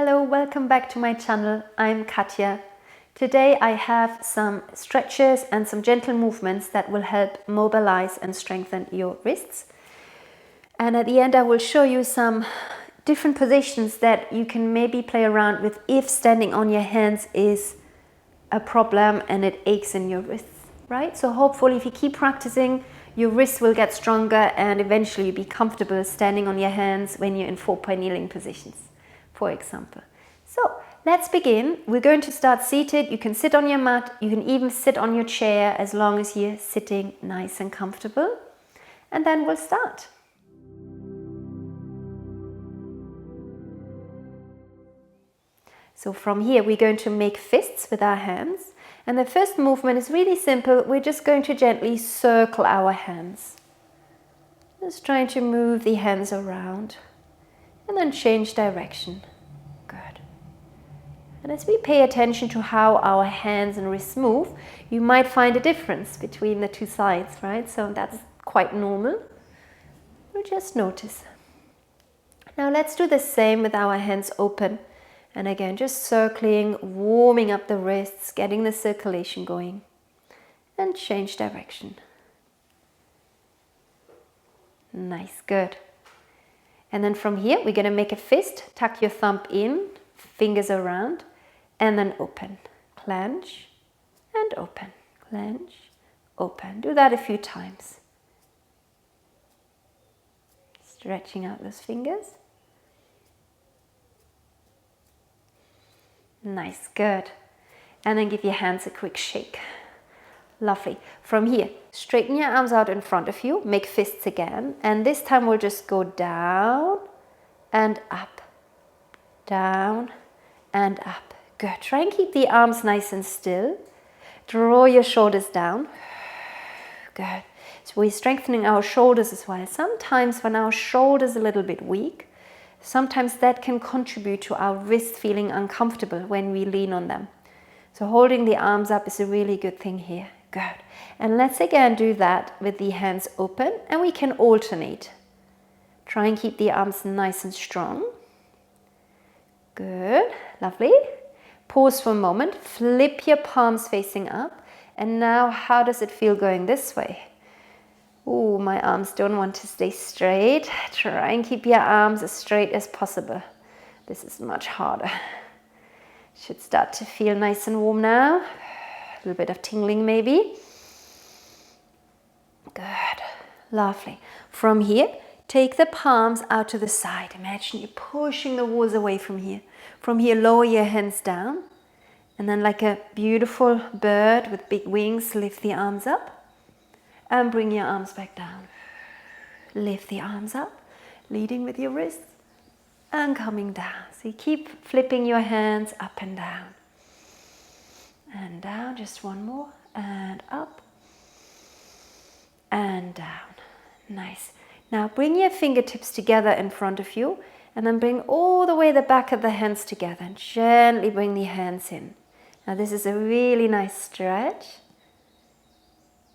Hello, welcome back to my channel. I'm Katja. Today I have some stretches and some gentle movements that will help mobilize and strengthen your wrists. And at the end I will show you some different positions that you can maybe play around with if standing on your hands is a problem and it aches in your wrists, right? So hopefully if you keep practicing, your wrists will get stronger and eventually you'll be comfortable standing on your hands when you're in 4-point kneeling positions, for example. So let's begin. We're going to start seated. You can sit on your mat. You can even sit on your chair as long as you're sitting nice and comfortable. And then we'll start. So from here, we're going to make fists with our hands. And the first movement is really simple. We're just going to gently circle our hands. Just trying to move the hands around and then change direction. Good. And as we pay attention to how our hands and wrists move, you might find a difference between the two sides, right? So that's quite normal. We just notice. Now let's do the same with our hands open. And again, just circling, warming up the wrists, getting the circulation going. And change direction. Nice, good. And then from here, we're going to make a fist. Tuck your thumb in, fingers around, and then open. Clench and open. Clench, open. Do that a few times. Stretching out those fingers. Nice, good. And then give your hands a quick shake. Lovely. From here, straighten your arms out in front of you, make fists again. And this time we'll just go down and up. Down and up. Good. Try and keep the arms nice and still. Draw your shoulders down. Good. So we're strengthening our shoulders as well. Sometimes when our shoulders are a little bit weak, sometimes that can contribute to our wrists feeling uncomfortable when we lean on them. So holding the arms up is a really good thing here. Good. And let's again do that with the hands open, and we can alternate. Try and keep the arms nice and strong. Good. Lovely. Pause for a moment. Flip your palms facing up. And now how does it feel going this way? Oh, my arms don't want to stay straight. Try and keep your arms as straight as possible. This is much harder. Should start to feel nice and warm now. A little bit of tingling maybe. Good. Lovely. From here, take the palms out to the side. Imagine you're pushing the walls away from here. From here, lower your hands down. And then like a beautiful bird with big wings, lift the arms up. And bring your arms back down. Lift the arms up, leading with your wrists and coming down. So you keep flipping your hands up and down. And down, just one more. And up. And down. Nice. Now bring your fingertips together in front of you and then bring all the way the back of the hands together and gently bring the hands in. Now this is a really nice stretch.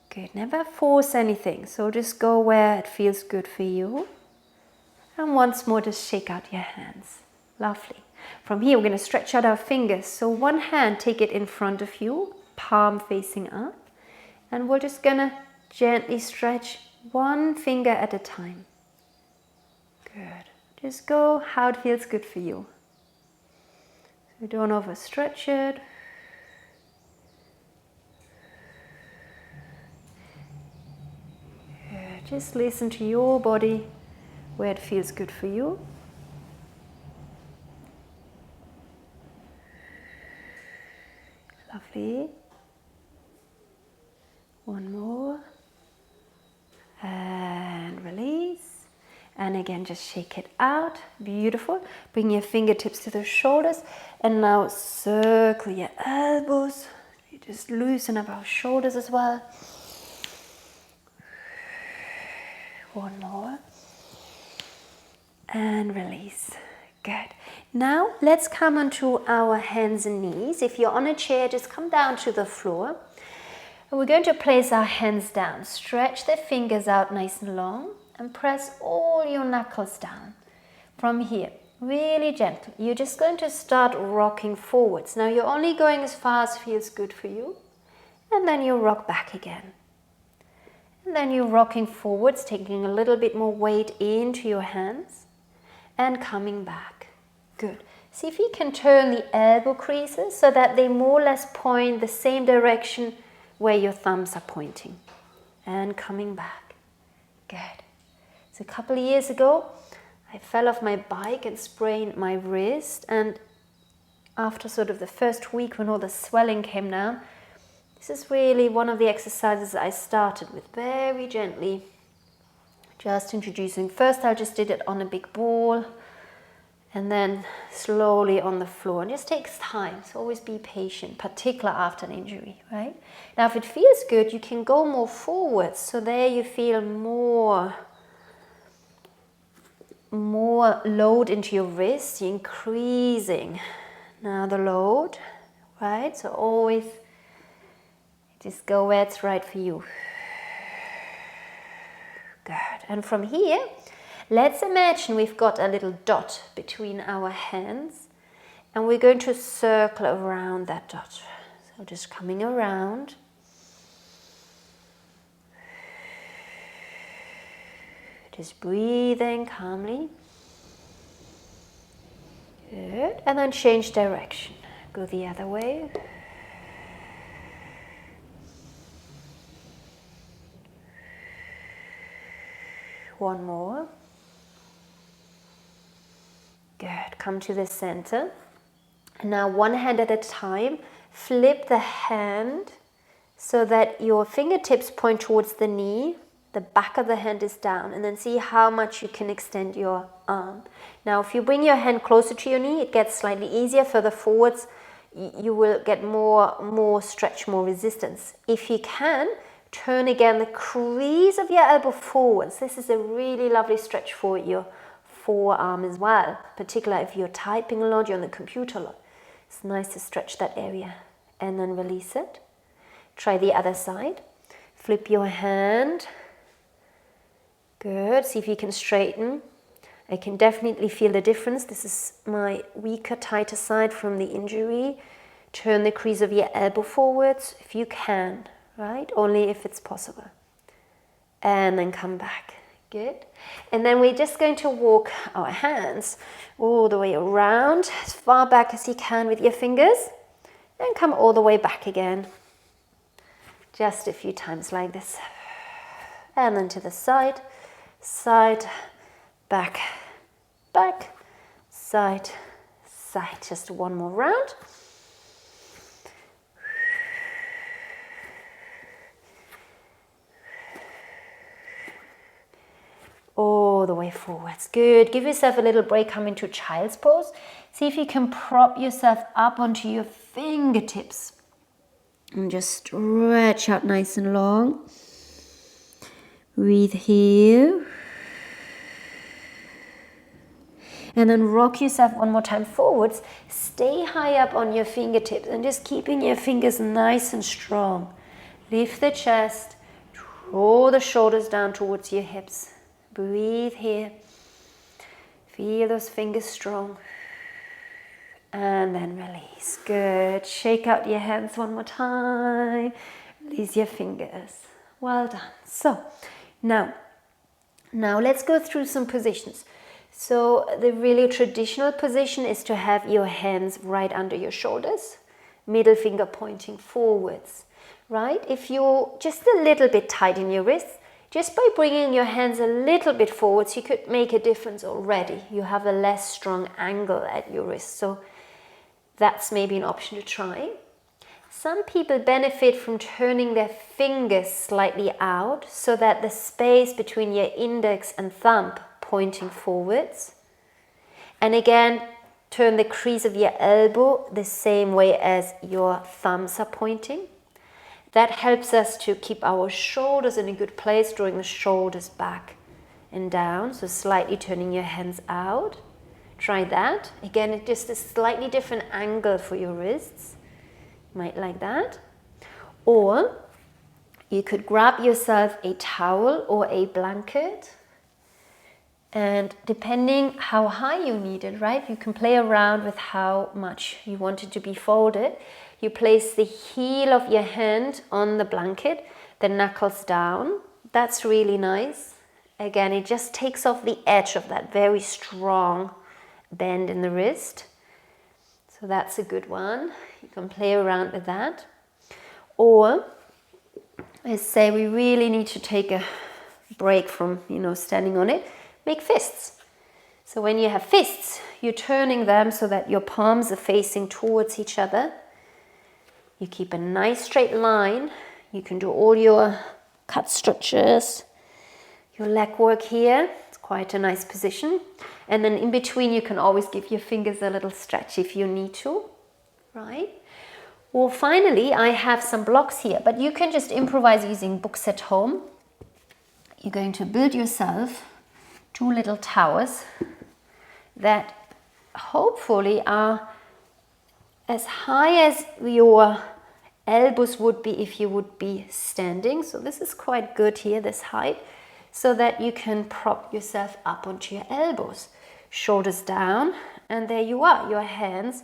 Good. Never force anything, so just go where it feels good for you. And once more, just shake out your hands. Lovely. From here, we're going to stretch out our fingers. So one hand, take it in front of you, palm facing up. And we're just going to gently stretch one finger at a time. Good. Just go how it feels good for you. So don't overstretch it. Just listen to your body, where it feels good for you. Lovely. One more. And release. And again, just shake it out. Beautiful. Bring your fingertips to the shoulders. And now circle your elbows. You just loosen up our shoulders as well. One more. And release. Good. Now let's come onto our hands and knees. If you're on a chair, just come down to the floor. And we're going to place our hands down. Stretch the fingers out nice and long and press all your knuckles down. From here, Really gentle. You're just going to start rocking forwards. Now you're only going as far as feels good for you. And then you rock back again. And then you're rocking forwards, taking a little bit more weight into your hands and coming back. Good. See if you can turn the elbow creases so that they more or less point the same direction where your thumbs are pointing. And coming back. Good. So a couple of years ago, I fell off my bike and sprained my wrist. And after sort of the first week when all the swelling came down, this is really one of the exercises I started with, very gently, just introducing. First I just did it on a big ball and then slowly on the floor. And it just takes time, so always be patient, particularly after an injury, right? Now if it feels good, you can go more forwards, so there you feel more load into your wrist, you're increasing now the load, right? So always just go where it's right for you. Good. And from here, let's imagine we've got a little dot between our hands and we're going to circle around that dot. So just coming around. Just breathing calmly. Good. And then change direction. Go the other way. One more. Good. Come to the center. And now one hand at a time. Flip the hand so that your fingertips point towards the knee. The back of the hand is down. And then see how much you can extend your arm. Now if you bring your hand closer to your knee, it gets slightly easier. Further forwards, you will get more stretch, more resistance. If you can, turn again the crease of your elbow forwards. This is a really lovely stretch for your forearm as well, particularly if you're typing a lot, you're on the computer a lot. It's nice to stretch that area and then release it. Try the other side. Flip your hand. Good. See if you can straighten. I can definitely feel the difference. This is my weaker, tighter side from the injury. Turn the crease of your elbow forwards if you can. Right? Only if it's possible. And then come back. Good. And then we're just going to walk our hands all the way around, as far back as you can with your fingers, and come all the way back again. Just a few times like this. And then to the side, side, back, back, side, side. Just one more round. All the way forwards. Good. Give yourself a little break. Come into child's pose. See if you can prop yourself up onto your fingertips. And just stretch out nice and long. Breathe here. And then rock yourself one more time forwards. Stay high up on your fingertips and just keeping your fingers nice and strong. Lift the chest. Draw the shoulders down towards your hips. Breathe here. Feel those fingers strong. And then release. Good. Shake out your hands one more time. Release your fingers. Well done. So, now let's go through some positions. So, the really traditional position is to have your hands right under your shoulders. Middle finger pointing forwards. Right? If you're just a little bit tight in your wrists, just by bringing your hands a little bit forwards, you could make a difference already. You have a less strong angle at your wrist, so that's maybe an option to try. Some people benefit from turning their fingers slightly out so that the space between your index and thumb pointing forwards. And again, turn the crease of your elbow the same way as your thumbs are pointing. That helps us to keep our shoulders in a good place, drawing the shoulders back and down. So slightly turning your hands out. Try that. Again, it's just a slightly different angle for your wrists. You might like that. Or you could grab yourself a towel or a blanket And depending how high you need it, right, you can play around with how much you want it to be folded. You place the heel of your hand on the blanket, the knuckles down. That's really nice. Again, it just takes off the edge of that very strong bend in the wrist. So that's a good one. You can play around with that. Or, let's say we really need to take a break from, standing on it. Make fists. So when you have fists, you're turning them so that your palms are facing towards each other. You keep a nice straight line. You can do all your cut stretches, your leg work here. It's quite a nice position. And then in between, you can always give your fingers a little stretch if you need to, right? Well, finally, I have some blocks here, but you can just improvise using books at home. You're going to build yourself 2 little towers that hopefully are as high as your elbows would be if you would be standing. So this is quite good here, this height, so that you can prop yourself up onto your elbows. Shoulders down, and there you are. Your hands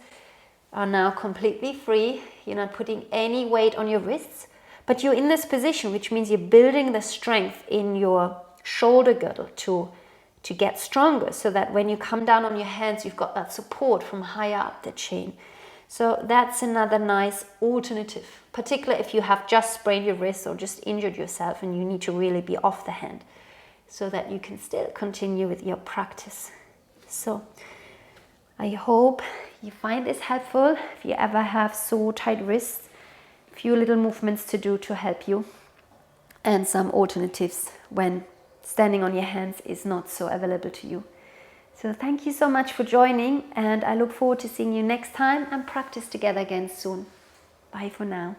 are now completely free. You're not putting any weight on your wrists, but you're in this position, which means you're building the strength in your shoulder girdle to get stronger, so that when you come down on your hands, you've got that support from higher up the chain. So that's another nice alternative, particularly if you have just sprained your wrist or just injured yourself and you need to really be off the hand, so that you can still continue with your practice. So I hope you find this helpful. If you ever have sore, tight wrists, a few little movements to do to help you, and some alternatives when standing on your hands is not so available to you. So thank you so much for joining, and I look forward to seeing you next time and practice together again soon. Bye for now.